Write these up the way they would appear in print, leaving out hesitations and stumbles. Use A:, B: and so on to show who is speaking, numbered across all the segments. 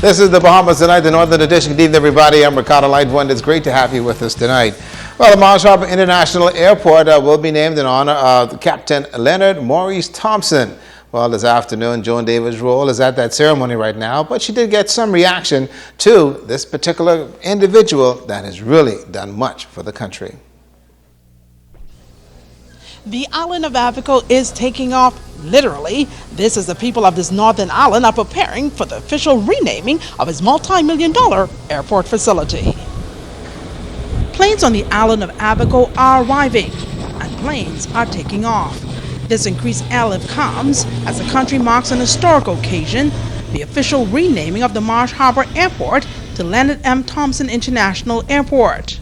A: This is the Bahamas Tonight, the Northern Edition. Good evening, everybody. I'm Ricardo Lightwand. It's great to have you with us tonight. Well, the Marsh Harbor International Airport will be named in honor of Captain Leonard Maurice Thompson. Well, this afternoon, Joan Davis Roll is at that ceremony right now, but she did get some reaction to this particular individual that has really done much for the country.
B: The island of Abaco is taking off, literally. This is the people of this northern island are preparing for the official renaming of its multi-million-dollar airport facility. Planes on the island of Abaco are arriving, and planes are taking off. This increased airlift comes as the country marks an historic occasion, the official renaming of the Marsh Harbor Airport to Leonard M. Thompson International Airport.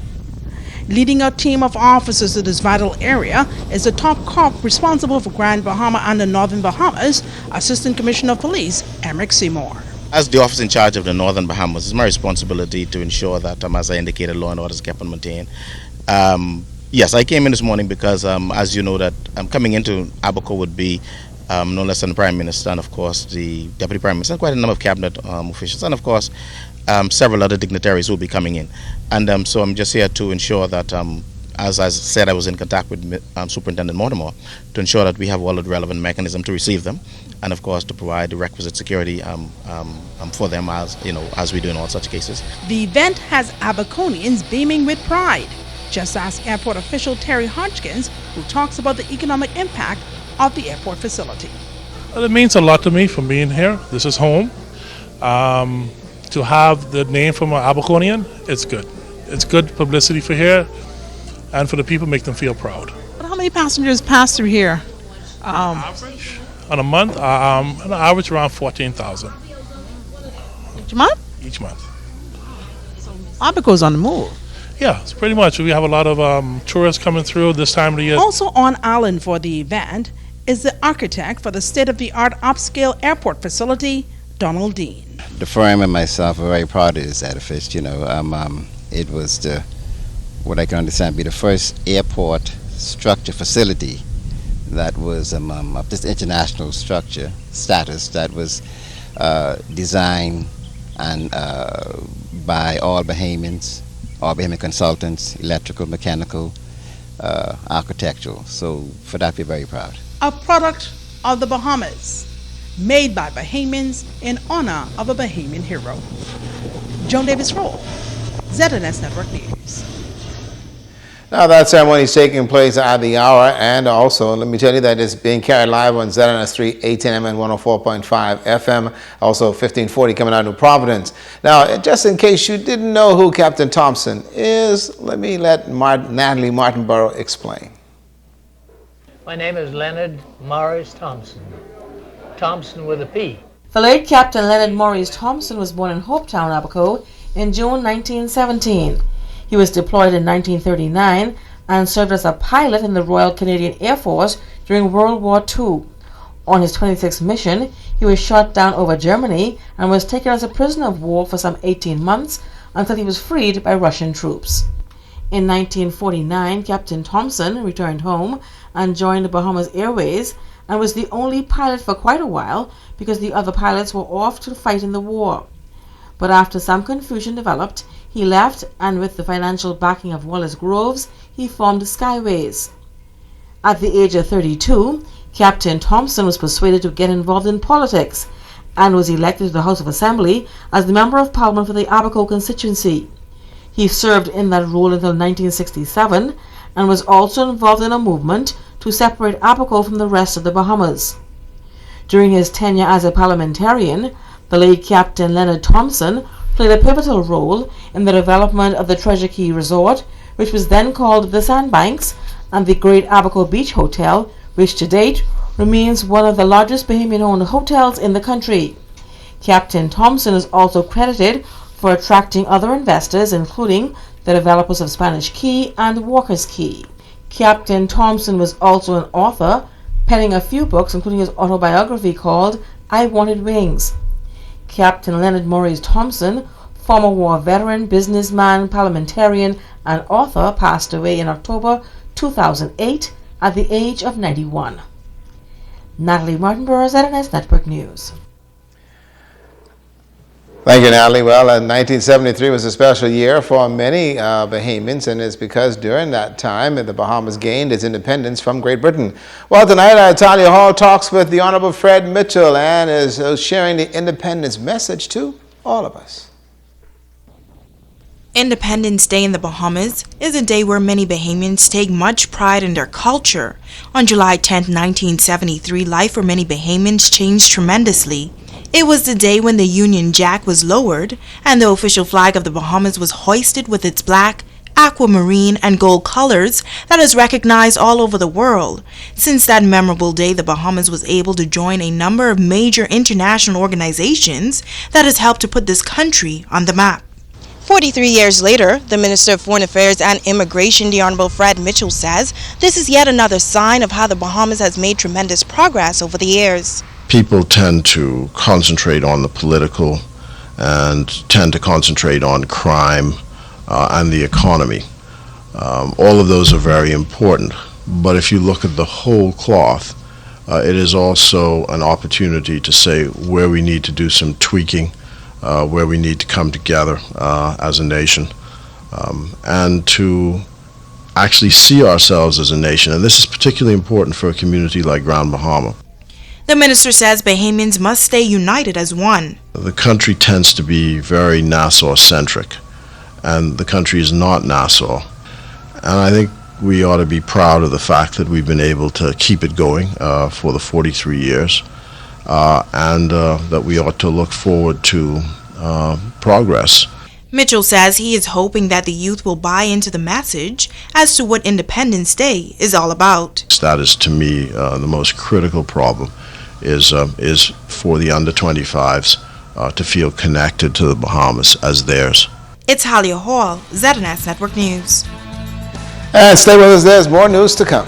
B: Leading a team of officers to this vital area is the top cop responsible for Grand Bahama and the Northern Bahamas, Assistant Commissioner of Police, Emric Seymour.
C: As the officer in charge of the Northern Bahamas, it's my responsibility to ensure that, as I indicated, law and order is kept and maintained. Yes, I came in this morning because, as you know, that coming into Abaco would be no less than the Prime Minister and, of course, the Deputy Prime Minister and quite a number of cabinet officials and, of course, several other dignitaries will be coming in. And so I'm just here to ensure that, as I said, I was in contact with Superintendent Mortimer to ensure that we have all the relevant mechanism to receive them and, of course, to provide the requisite security for them, as we do in all such cases.
B: The event has Abaconians beaming with pride. Just ask airport official Terry Hodgkins, who talks about the economic impact of the airport facility.
D: Well, it means a lot to me from being here. This is home. To have the name from an Abaconian, it's good. It's good publicity for here and for the people, make them feel proud.
B: But how many passengers pass through here?
D: Average on a month, on average around 14,000.
B: Each month?
D: Each month.
B: Abaco's on the move.
D: Yeah, it's pretty much. We have a lot of tourists coming through this time of the year.
B: Also on island for the event is the architect for the state-of-the-art upscale airport facility, Donald Dean.
E: The firm and myself are very proud of this edifice. It was what I can understand be the first airport structure facility that was of this international structure status that was designed and by all Bahamians, all Bahamian consultants, electrical, mechanical, architectural. So for that, we're very proud.
B: A product of the Bahamas, made by Bahamians in honor of a Bahamian hero. Joan Davis Roll, ZNS Network News.
A: Now that ceremony is taking place at the hour, and also let me tell you that it's being carried live on ZNS 3, 810M and 104.5 FM, also 1540 coming out of New Providence. Now, just in case you didn't know who Captain Thompson is, let me let Natalie Martinborough explain.
F: My name is Leonard Maurice Thompson. Thompson with a P.
G: The late Captain Leonard Maurice Thompson was born in Hopetown, Abaco in June 1917. He was deployed in 1939 and served as a pilot in the Royal Canadian Air Force during World War II. On his 26th mission, he was shot down over Germany and was taken as a prisoner of war for some 18 months until he was freed by Russian troops. In 1949, Captain Thompson returned home and joined the Bahamas Airways and was the only pilot for quite a while because the other pilots were off to fight in the war. But after some confusion developed, he left, and with the financial backing of Wallace Groves, he formed Skyways. At the age of 32, Captain Thompson was persuaded to get involved in politics and was elected to the House of Assembly as the Member of Parliament for the Abaco constituency. He served in that role until 1967 and was also involved in a movement to separate Abaco from the rest of the Bahamas. During his tenure as a parliamentarian, the late Captain Leonard Thompson played a pivotal role in the development of the Treasure Key Resort, which was then called the Sandbanks, and the Great Abaco Beach Hotel, which to date remains one of the largest Bahamian-owned hotels in the country. Captain Thompson is also credited for attracting other investors, including the developers of Spanish Key and Walker's Key. Captain Thompson was also an author, penning a few books, including his autobiography called I Wanted Wings. Captain Leonard Maurice Thompson, former war veteran, businessman, parliamentarian, and author, passed away in October 2008 at the age of 91. Natalie Martinborough, ZNS Network News.
A: Thank you, Natalie. Well, 1973 was a special year for many Bahamians, and it's because during that time the Bahamas gained its independence from Great Britain. Well, tonight, Talia Hall talks with the Honorable Fred Mitchell and is sharing the independence message to all of us.
H: Independence Day in the Bahamas is a day where many Bahamians take much pride in their culture. On July 10, 1973, life for many Bahamians changed tremendously. It was the day when the Union Jack was lowered and the official flag of the Bahamas was hoisted with its black, aquamarine, and gold colors that is recognized all over the world. Since that memorable day, the Bahamas was able to join a number of major international organizations that has helped to put this country on the map.
I: 43 years later, the Minister of Foreign Affairs and Immigration, the Honorable Fred Mitchell, says this is yet another sign of how the Bahamas has made tremendous progress over the years.
J: People tend to concentrate on the political and tend to concentrate on crime and the economy. All of those are very important, but if you look at the whole cloth, it is also an opportunity to say where we need to do some tweaking, where we need to come together as a nation, and to actually see ourselves as a nation. And this is particularly important for a community like Grand Bahama.
H: The minister says Bahamians must stay united as one.
J: The country tends to be very Nassau-centric, and the country is not Nassau. And I think we ought to be proud of the fact that we've been able to keep it going for the 43 years, and that we ought to look forward to progress.
H: Mitchell says he is hoping that the youth will buy into the message as to what Independence Day is all about.
J: That is, to me, the most critical problem is for the under 25s to feel connected to the Bahamas as theirs.
H: It's Talia Hall, ZNS Network News.
A: And stay with us, there's more news to come.